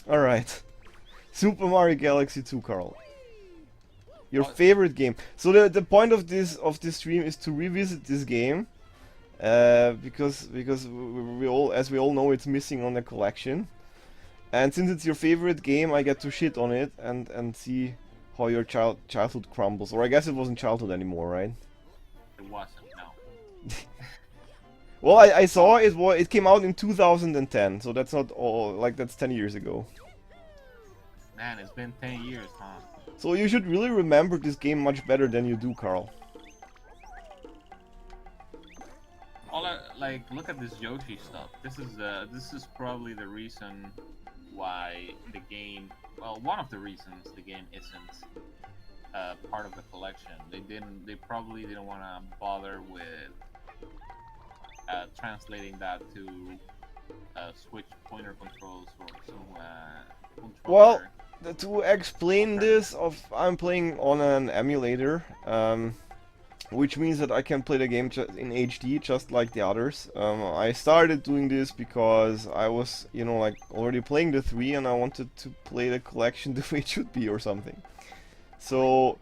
Alright. Super Mario Galaxy 2, Carl. Your What? favorite game. So the point of this stream is to revisit this game. Because we all, as we all know, it's missing on the collection. And since it's your favorite game, I get to shit on it and see how your childhood crumbles. Or I guess it wasn't childhood anymore, right? It wasn't, no. Well, I saw it came out in 2010, so that's not all, like that's 10 years ago. Man, it's been 10 years, huh? So you should really remember this game much better than you do, Carl. Like, look at this Yoshi stuff. This is probably the reason why the game, well, one of the reasons the game isn't part of the collection. They probably didn't want to bother with translating that to Switch pointer controls or some Well, controller. to explain this, I'm playing on an emulator, which means that I can play the game in HD just like the others. I started doing this because I was, you know, like already playing the 3 and I wanted to play the collection the way it should be or something. So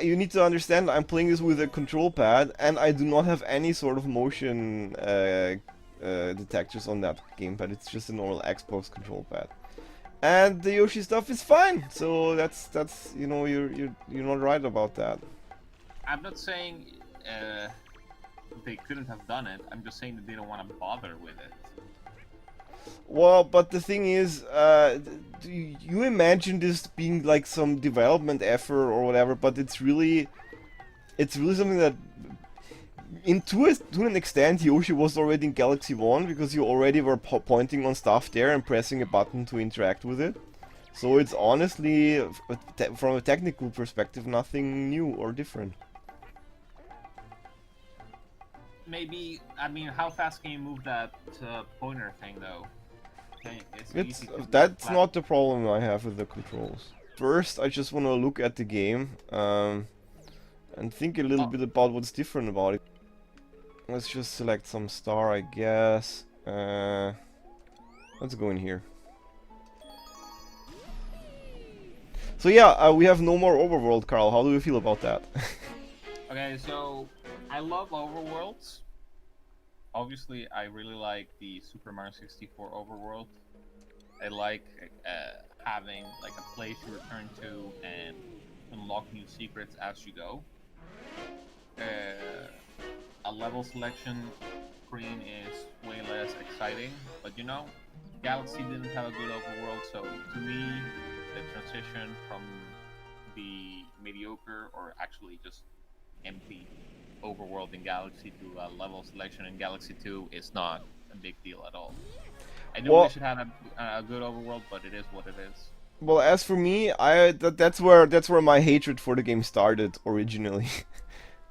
you need to understand I'm playing this with a control pad and I do not have any sort of motion detectors on that gamepad. It's just a normal Xbox control pad. And the Yoshi stuff is fine. So that's you know, you're not right about that. I'm not saying they couldn't have done it. I'm just saying that they don't want to bother with it. Well, but the thing is, do you imagine this being like some development effort or whatever? But it's really something that, to an extent, Yoshi was already in Galaxy 1 because you already were pointing on stuff there and pressing a button to interact with it. So it's honestly, from a technical perspective, nothing new or different. Maybe, I mean, how fast can you move that pointer thing though? Okay, it's easy to move That's flat. not the problem I have with the controls. First, I just want to look at the game and think a little bit about what's different about it. Let's just select some star, I guess. Let's go in here. So yeah, we have no more overworld, Carl. How do you feel about that? Okay, so I love overworlds. Obviously, I really like the Super Mario 64 overworld. I like having like a place you return to and unlock new secrets as you go. A level selection screen is way less exciting, but you know, Galaxy didn't have a good overworld, so to me, the transition from the mediocre or actually just empty overworld in Galaxy to level selection in Galaxy 2 is not a big deal at all. I do wish it had a good overworld, but it is what it is. Well, as for me, that's where my hatred for the game started originally.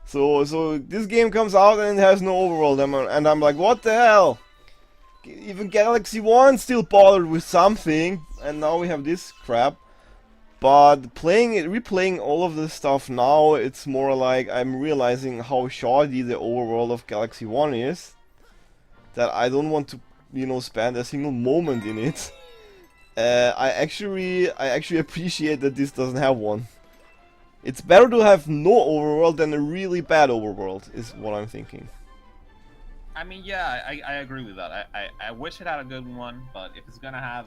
So this game comes out and it has no overworld, and I'm like, what the hell? Even Galaxy 1 still bothered with something, and now we have this crap. But replaying all of this stuff now, it's more like I'm realizing how shoddy the overworld of Galaxy 1 is. That I don't want to, you know, spend a single moment in it. I actually appreciate that this doesn't have one. It's better to have no overworld than a really bad overworld, is what I'm thinking. I mean, yeah, I agree with that. I wish it had a good one, but if it's gonna have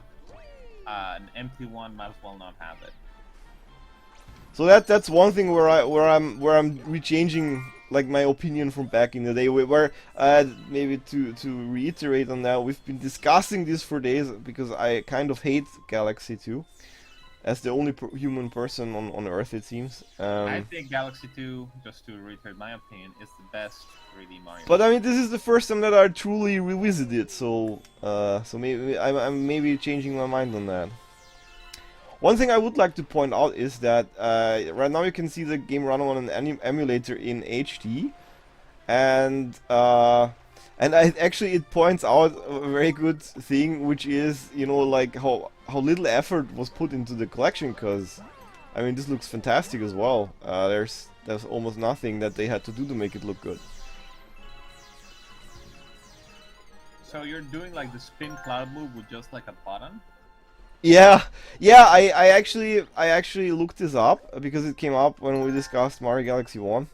an empty one, might as well not have it. So that's one thing where I'm rechanging like my opinion from back in the day. Where maybe to reiterate on that, we've been discussing this for days because I kind of hate Galaxy 2 as the only human person on Earth, it seems. I think Galaxy 2, just to reiterate my opinion, is the best 3D Mario. But I mean, this is the first time that I truly revisited, so maybe I'm maybe changing my mind on that. One thing I would like to point out is that right now you can see the game running on an emulator in HD, and it points out a very good thing, which is, you know, like how little effort was put into the collection. Because I mean, this looks fantastic as well. There's almost nothing that they had to do to make it look good. So you're doing like the spin cloud move with just like a button? Yeah, yeah. I actually looked this up because it came up when we discussed Mario Galaxy 1,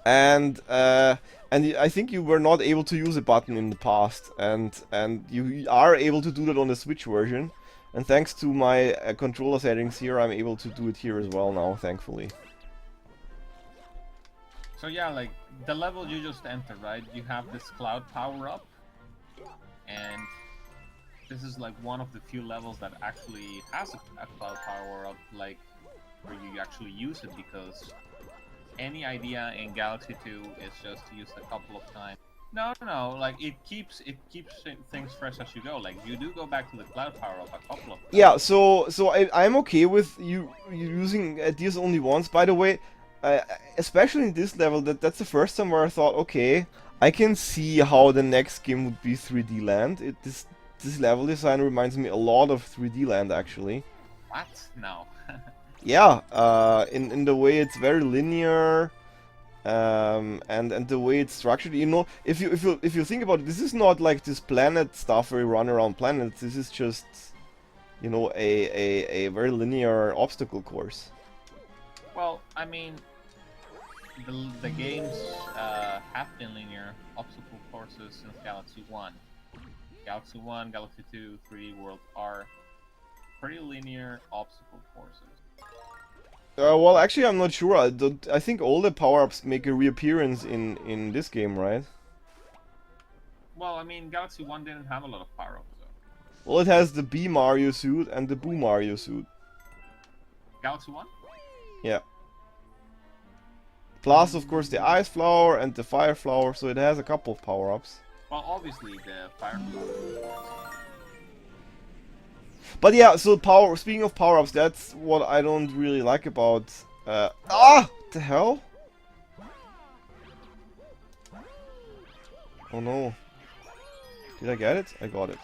and I think you were not able to use a button in the past, and you are able to do that on the Switch version. And thanks to my controller settings here, I'm able to do it here as well now, thankfully. So yeah, like the level you just entered, right? You have this cloud power up, and this is like one of the few levels that actually has a cloud power up, like where you actually use it, because any idea in Galaxy 2 is just used a couple of times. No, no, no, like it keeps things fresh as you go. Like you do go back to the cloud power up a couple of Yeah, times. so I'm okay with you using Ideas only once. By the way, uh, especially in this level, that's the first time where I thought, okay, I can see how the next game would be 3D Land. This level design reminds me a lot of 3D Land, actually. What? No. Yeah, in the way it's very linear, and the way it's structured. You know, if you think about it, this is not like this planet stuff where you run around planets. This is just, you know, a very linear obstacle course. Well, I mean, the games have been linear obstacle courses since Galaxy 1. Galaxy 1, Galaxy 2, 3, World are pretty linear obstacle courses. Well, actually, I'm not sure. I think all the power-ups make a reappearance in this game, right? Well, I mean, Galaxy 1 didn't have a lot of power-ups, though. Well, it has the Bee Mario suit and the Boo Mario suit. Galaxy 1? Yeah. Plus, of course, the Ice Flower and the Fire Flower, so it has a couple of power-ups. Well, obviously, the Fire But yeah, so Speaking of power-ups, that's what I don't really like about. What the hell? Oh no! Did I get it? I got it.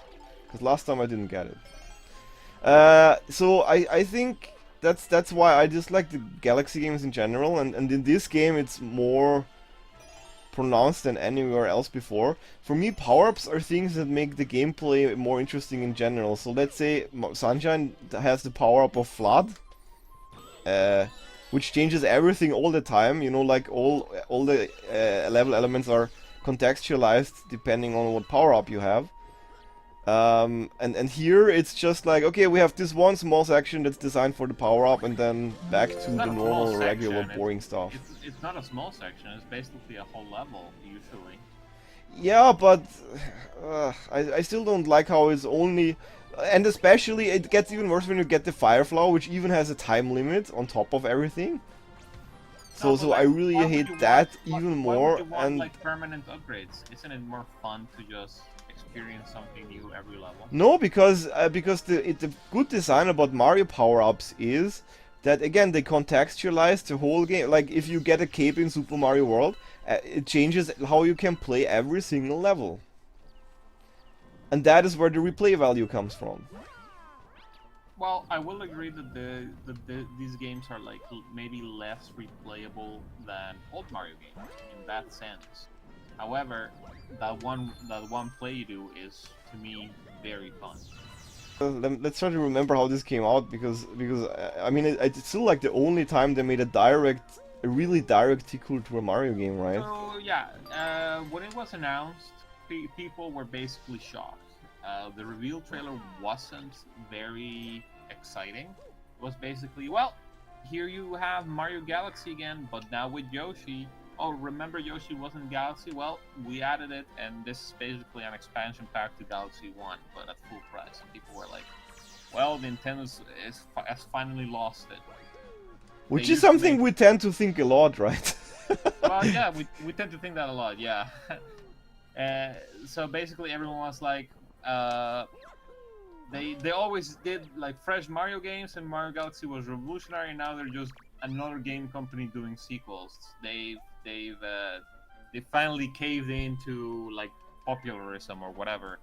Because last time I didn't get it. So I think that's why I dislike the Galaxy games in general, and in this game it's more pronounced than anywhere else before. For me, power-ups are things that make the gameplay more interesting in general. So let's say Sunshine has the power-up of Flood, which changes everything all the time. You know, like all the level elements are contextualized depending on what power-up you have. And here it's just like, okay, we have this one small section that's designed for the power-up, and then back to the normal, regular, boring stuff. It's not a small section. It's basically a whole level usually. Yeah, but I still don't like how it's only, and especially it gets even worse when you get the Fireflower, which even has a time limit on top of everything. So No, so but I really why would hate you that want, even why more. would you want And like permanent upgrades? Isn't it more fun to just experience something new every level? no, because the good design about Mario power-ups is that, again, they contextualize the whole game. Like if you get a cape in Super Mario World, it changes how you can play every single level. And that is where the replay value comes from. Well, I will agree that these games are like maybe less replayable than old Mario games in that sense. However, that one play you do is to me very fun. Let's try to remember how this came out, because I mean it's still like the only time they made a really direct sequel to a Mario game, right? So yeah, when it was announced, people were basically shocked. The reveal trailer wasn't very exciting. It was basically, well, here you have Mario Galaxy again, but now with Yoshi. Oh, remember Yoshi wasn't Galaxy? Well, we added it, and this is basically an expansion pack to Galaxy 1, but at full price. And people were like, well, Nintendo has finally lost it. Which They is used to something make- we tend to think a lot, right? Well, yeah, we tend to think that a lot, yeah. So basically, everyone was like, they always did like fresh Mario games, and Mario Galaxy was revolutionary. And now they're just another game company doing sequels. They finally caved into like popularism or whatever.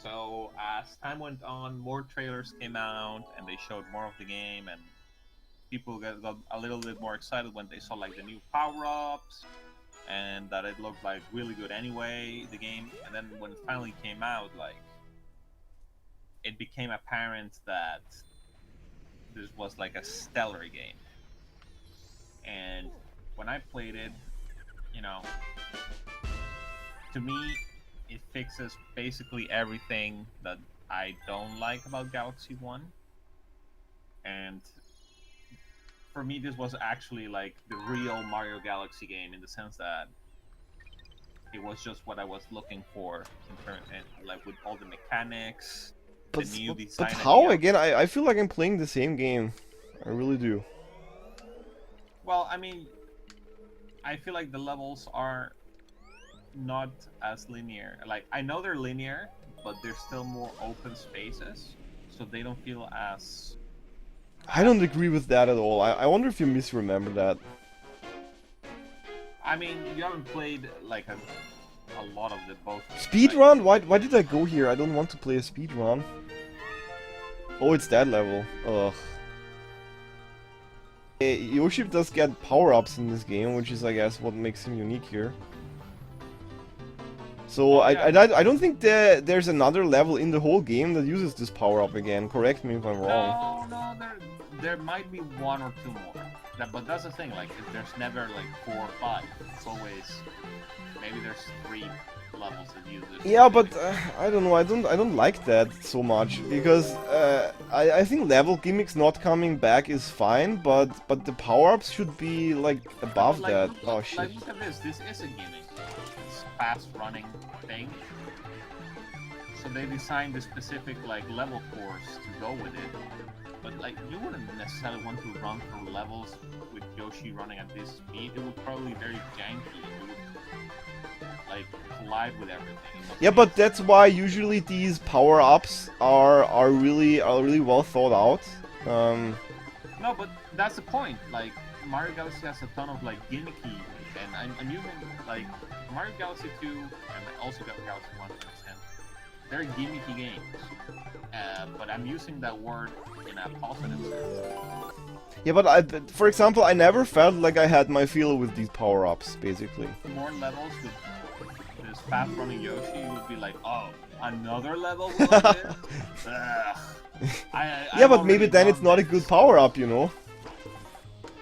So as time went on, more trailers came out, and they showed more of the game, and people got a little bit more excited when they saw like the new power-ups and that it looked like really good anyway, the game. And then when it finally came out, like it became apparent that this was like a stellar game. And when I played it, you know, to me, it fixes basically everything that I don't like about Galaxy 1. And for me, this was actually like the real Mario Galaxy game in the sense that it was just what I was looking for in turn, and like with all the mechanics, the new design. But how idea. again? I feel like I'm playing the same game. I really do. Well, I mean, I feel like the levels are not as linear. Like I know they're linear, but they're still more open spaces, so they don't feel as. I don't agree with that at all. I wonder if you misremember that. I mean, you haven't played like a lot of the both. Speedrun? Why did I go here? I don't want to play a speedrun. Oh, it's that level. Ugh. Yoshi does get power-ups in this game, which is, I guess, what makes him unique here. So, I don't think there's another level in the whole game that uses this power-up again. Correct me if I'm wrong. No, there might be one or two more. But that's the thing, like, there's never, like, 4 or 5. It's always... Maybe there's 3 levels that use it. Yeah, but I don't know. I don't like that so much because I think level gimmicks not coming back is fine, but the power-ups should be like above like, that. Look, Oh shit! Like, look at this. This is a gimmick. It's fast-running thing. So they designed a specific like level course to go with it. But like, you wouldn't necessarily want to run through levels with Yoshi running at this speed. It would probably be very janky. It would like collide with everything. Yeah, but that's why usually these power-ups are really well thought out. No, but that's the point. Like Mario Galaxy has a ton of like gimmicky, and I'm using like Mario Galaxy 2 and also Galaxy 1 to an extent. They're gimmicky games, but I'm using that word in a positive sense. Yeah, but for example, I never felt like I had my fill with these power-ups, basically. More levels with this fast-running Yoshi, you would be like, oh, another level with this? Yeah, but maybe then it's not a good power-up, you know?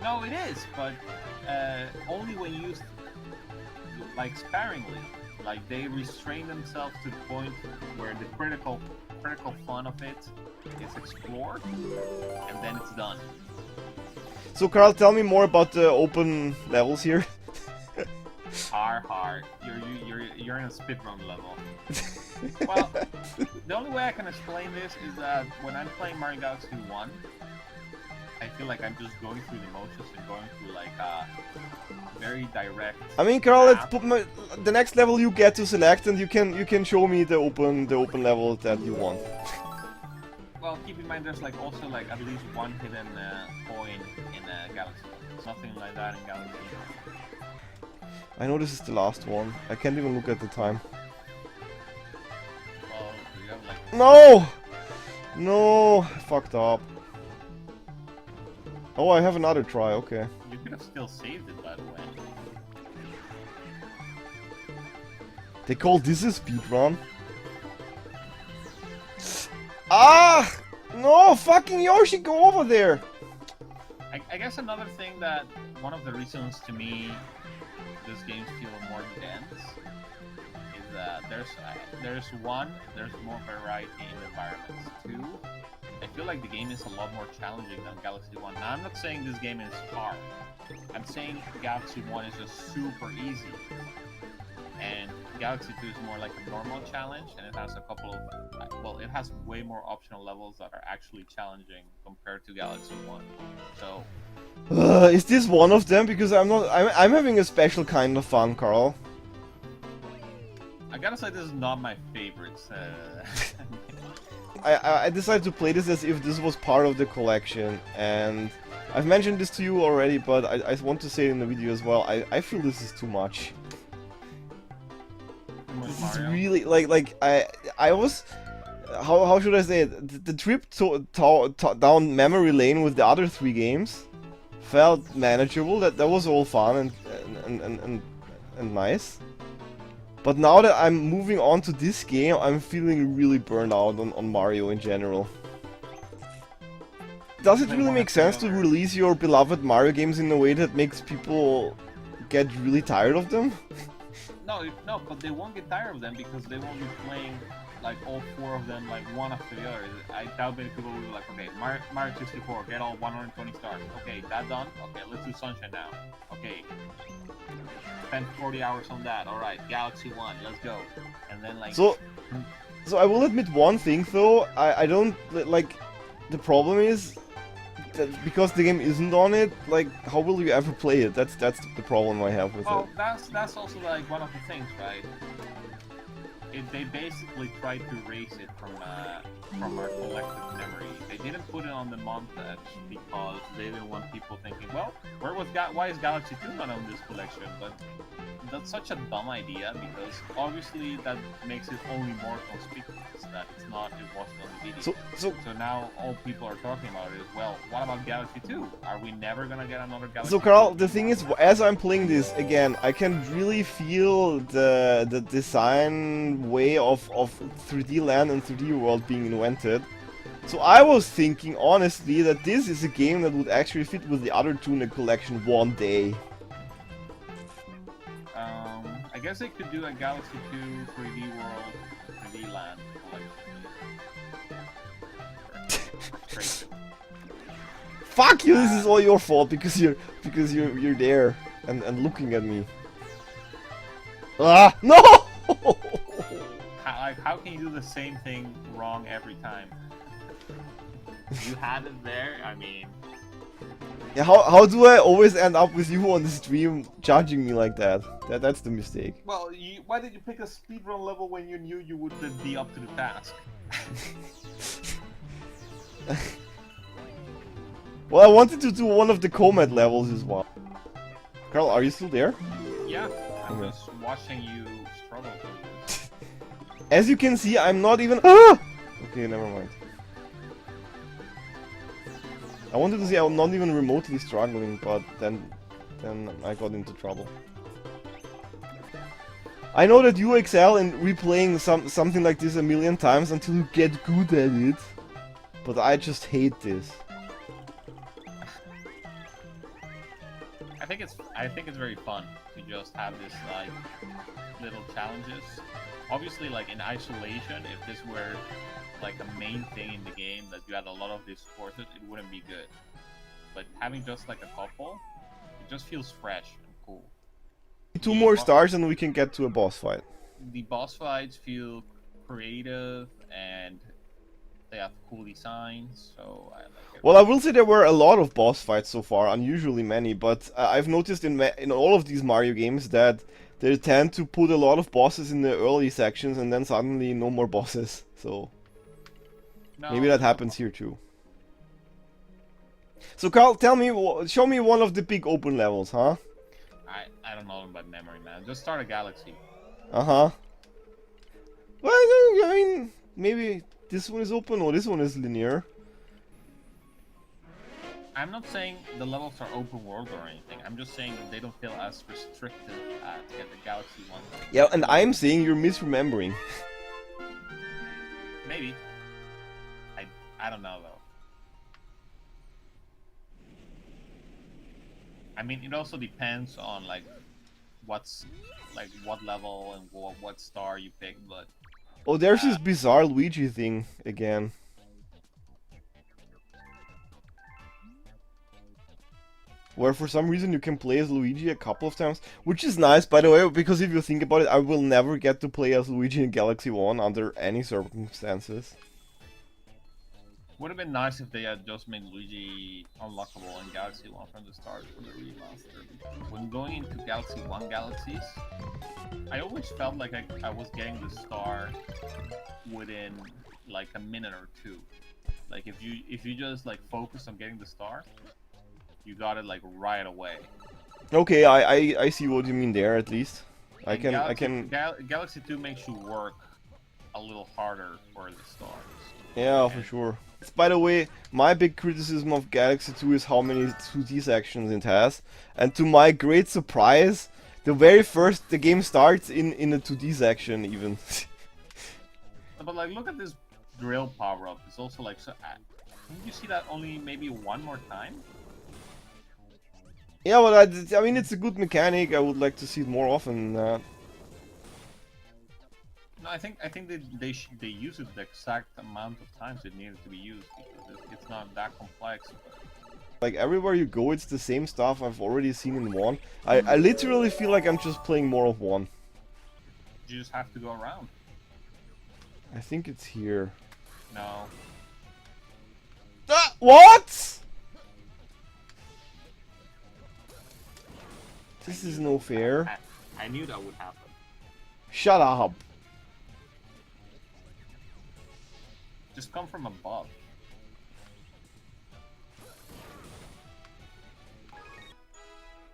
No, it is, but only when used like sparingly. Like they restrain themselves to the point where the critical fun of it is explored, and then it's done. So Carl, tell me more about the open levels here. Hard. You're in a speedrun level. Well, the only way I can explain this is that when I'm playing Mario Galaxy 1, I feel like I'm just going through the motions and going through like a very direct. I mean, Carl, let's put the next level you get to select, and you can show me the open level that you want. Well, keep in mind there's like also like at least one hidden point in Galaxy. Something like that in Galaxy. I know this is the last one. I can't even look at the time. Well, you have like. No, I fucked up. Oh, I have another try. Okay. You could have still saved it, by the way. They call this a speedrun? Ah! No, fucking Yoshi, go over there! I guess another thing that one of the reasons to me this game feel more dense is that there's more variety in the environments. 2, I feel like the game is a lot more challenging than Galaxy 1. Now I'm not saying this game is hard. I'm saying Galaxy 1 is just super easy. And Galaxy 2 is more like a normal challenge, and it has a couple of, well, it has way more optional levels that are actually challenging compared to Galaxy 1. So, is this one of them? Because I'm having a special kind of fun, Carl. I gotta say this is not my favorite. I decided to play this as if this was part of the collection, and I've mentioned this to you already, but I want to say it in the video as well. I feel this is too much. This is really like I was how should I say it? The trip down memory lane with the other 3 games felt manageable. That was all fun and nice. But now that I'm moving on to this game, I'm feeling really burned out on Mario in general. Does it really make sense to release your beloved Mario games in a way that makes people get really tired of them? No, but they won't get tired of them because they won't be playing like all 4 of them like one after the other. I doubt many people will be like, okay, Mario 64, get all 120 stars. Okay, that done? Okay, let's do Sunshine now. Okay, spend 40 hours on that. Alright, Galaxy 1, let's go. And then like... So I will admit one thing though, I don't, like, the problem is that because the game isn't on it, like, how will you ever play it? That's the problem I have with it. Well, that's also like one of the things, right? They basically tried to erase it from our collective memory. They didn't put it on the montage because they didn't want people thinking, well, why is Galaxy 2 not on this collection? But that's such a dumb idea because obviously that makes it only more conspicuous that it wasn't on the video. So now all people are talking about it is, well, what about Galaxy 2? Are we never gonna get another Galaxy 2? So Carl, the thing is, as I'm playing this again, I can really feel the design way of 3D Land and 3D World being invented. So I was thinking, honestly, that this is a game that would actually fit with the other two in the collection one day. I guess they could do a Galaxy 2, 3D World, 3D Land collection. Fuck you! This is all your fault because you're there and looking at me. Ah no! How can you do the same thing wrong every time? You had it there. I mean. Yeah, how do I always end up with you on the stream judging me like that? That's the mistake. Well, why did you pick a speedrun level when you knew you would be up to the task? Well, I wanted to do one of the Comet levels as well. Carl, are you still there? Yeah, I'm just watching you struggle with this. As you can see, I'm not even... Ah! Okay, never mind. I wanted to say I'm not even remotely struggling, but then I got into trouble. I know that you excel in replaying something like this a million times until you get good at it, but I just hate this. I think it's very fun to just have this like little challenges. Obviously, like in isolation, if this were like a main thing in the game that you had a lot of these courses, it wouldn't be good. But having just like a couple, it just feels fresh and cool. 2 more stars and we can get to a boss fight. The boss fights feel creative and they have cool designs, so I like it. Well, I will say there were a lot of boss fights so far, unusually many, but I've noticed in all of these Mario games that they tend to put a lot of bosses in the early sections and then suddenly no more bosses, so... No, maybe that happens here too. So Carl, tell me, show me one of the big open levels, huh? I don't know by memory, man. Just start a galaxy. Uh-huh. Well, I mean, maybe this one is open or this one is linear. I'm not saying the levels are open world or anything. I'm just saying that they don't feel as restrictive as the Galaxy one. Yeah, and I'm saying you're misremembering. Maybe. I don't know though. I mean, it also depends on like what level and what star you pick, but... Oh, there's this bizarre Luigi thing again. Where for some reason you can play as Luigi a couple of times, which is nice, by the way, because if you think about it, I will never get to play as Luigi in Galaxy 1 under any circumstances. Would have been nice if they had just made Luigi unlockable in Galaxy 1 from the start for the remaster. When going into Galaxy 1 galaxies, I always felt like I was getting the star within like a minute or two. Like if you just like focus on getting the star, you got it like right away. Okay, I see what you mean there at least. Galaxy 2 makes you work a little harder for the stars. Yeah, for sure. By the way, my big criticism of Galaxy 2 is how many 2D sections it has. And to my great surprise, the very first the game starts in a 2D section even. But like, look at this drill power up. It's also like, so. Can you see that only maybe one more time? Yeah, well, I mean, it's a good mechanic. I would like to see it more often than that. No, I think they use it the exact amount of times it needed to be used because it's not that complex. Like everywhere you go, it's the same stuff I've already seen in 1. I literally feel like I'm just playing more of 1. You just have to go around. I think it's here. No. Ah, what? This is no fair. I knew that would happen. Shut up. Just come from above.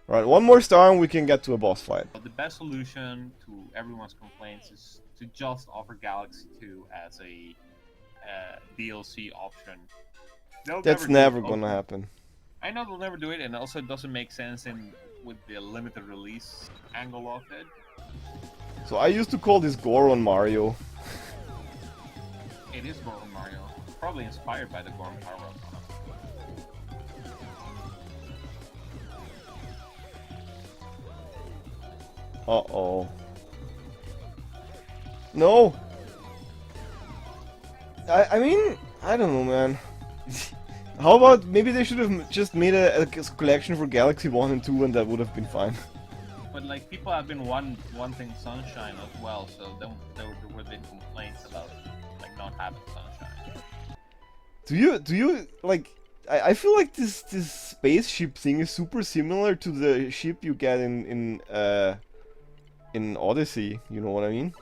Right, one more star and we can get to a boss fight. But the best solution to everyone's complaints is to just offer Galaxy 2 as a DLC option. That's never gonna happen. I know they'll never do it, and also it doesn't make sense with the limited release angle of it. So I used to call this Goron Mario. It is Goron Mario. Probably inspired by the Goron power-up. Uh-oh. No! I mean, I don't know, man. How about maybe they should have just made a collection for Galaxy 1 and 2 and that would have been fine. But like, people have been wanting Sunshine as well, so there would have been complaints about like not having Sunshine. Do you like? I feel like this spaceship thing is super similar to the ship you get in Odyssey. You know what I mean?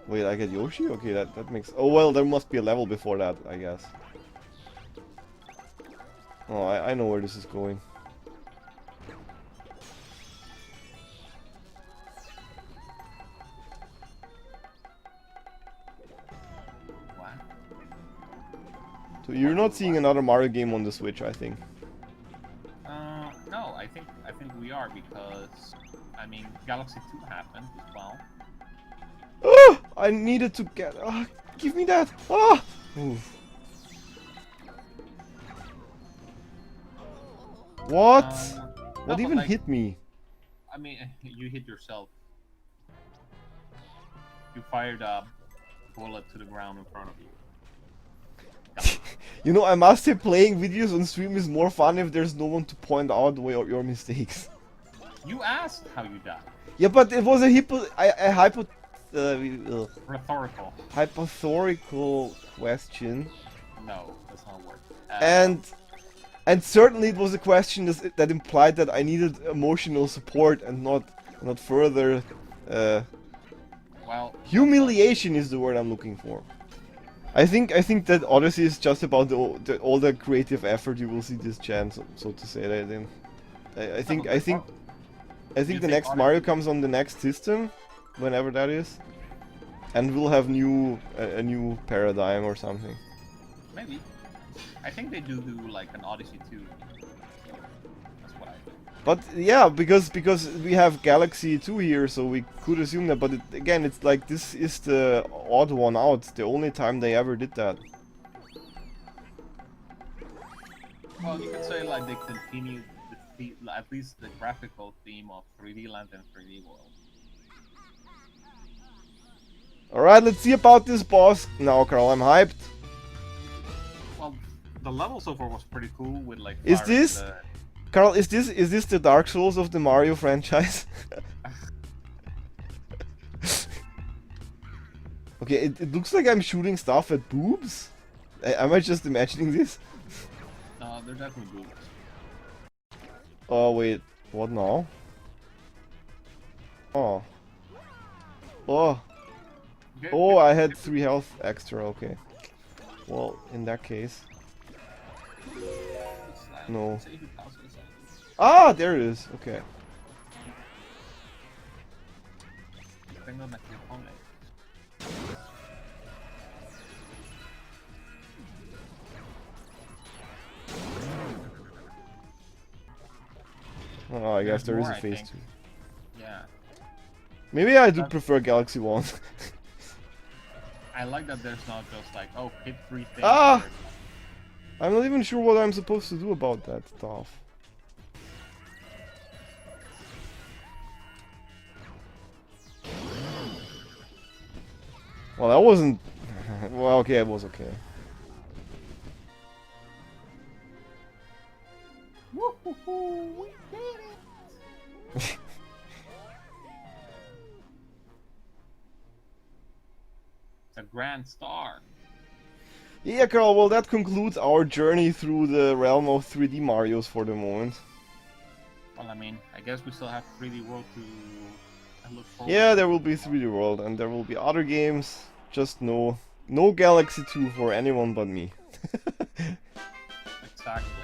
Wait, I get Yoshi? Okay, that makes... Oh well, there must be a level before that, I guess. Oh, I know where this is going. What? So you're not seeing another Mario game on the Switch, I think. No, I think we are because I mean Galaxy 2 happened as well. Ah! I needed to get... Ah! Give me that! Ah! Oof. What? What no, even like, hit me? I mean, you hit yourself. You fired a bullet to the ground in front of you. You know, I must say playing videos on stream is more fun if there's no one to point out your mistakes. You asked how you died. Yeah, but it was a Rhetorical. hypothetical question. No, that's not a word. And certainly it was a question that implied that I needed emotional support and not further well, humiliation is the word I'm looking for. I think that Odyssey is just about all the creative effort you will see this gen, so to say that. Then I think the next Mario comes on the next system, whenever that is, and we'll have a new paradigm or something. Maybe. I think they do like an Odyssey 2. That's what I think. But yeah, because we have Galaxy 2 here, so we could assume that. But again, it's like this is the odd one out. The only time they ever did that. Well, you could say like they continued at least the graphical theme of 3D Land and 3D World. Alright, let's see about this boss now, Carl. I'm hyped. Well, the level so far was pretty cool with like. Is this, Carl? Is this the Dark Souls of the Mario franchise? Okay, it looks like I'm shooting stuff at boobs. Am I just imagining this? No, they're definitely boobs. Oh wait, what now? Oh. Oh. Oh, I had 3 health extra, okay. Well, in that case... No. Ah, there it is, okay. Oh, I guess There's there is more, a I phase think. 2. Yeah. Maybe I do That- prefer Galaxy 1. I like that there's not just like, oh, hit 3 things. Ah! or- I'm not even sure what I'm supposed to do about that stuff. Well, that wasn't... well, okay, it was okay. Woo-hoo-hoo, we did it! It's a grand star. Yeah, Carl, well, that concludes our journey through the realm of 3D Marios for the moment. Well, I mean, I guess we still have 3D World to look forward Yeah, to. there will be 3D World, and there will be other games. Just no Galaxy 2 for anyone but me. Exactly.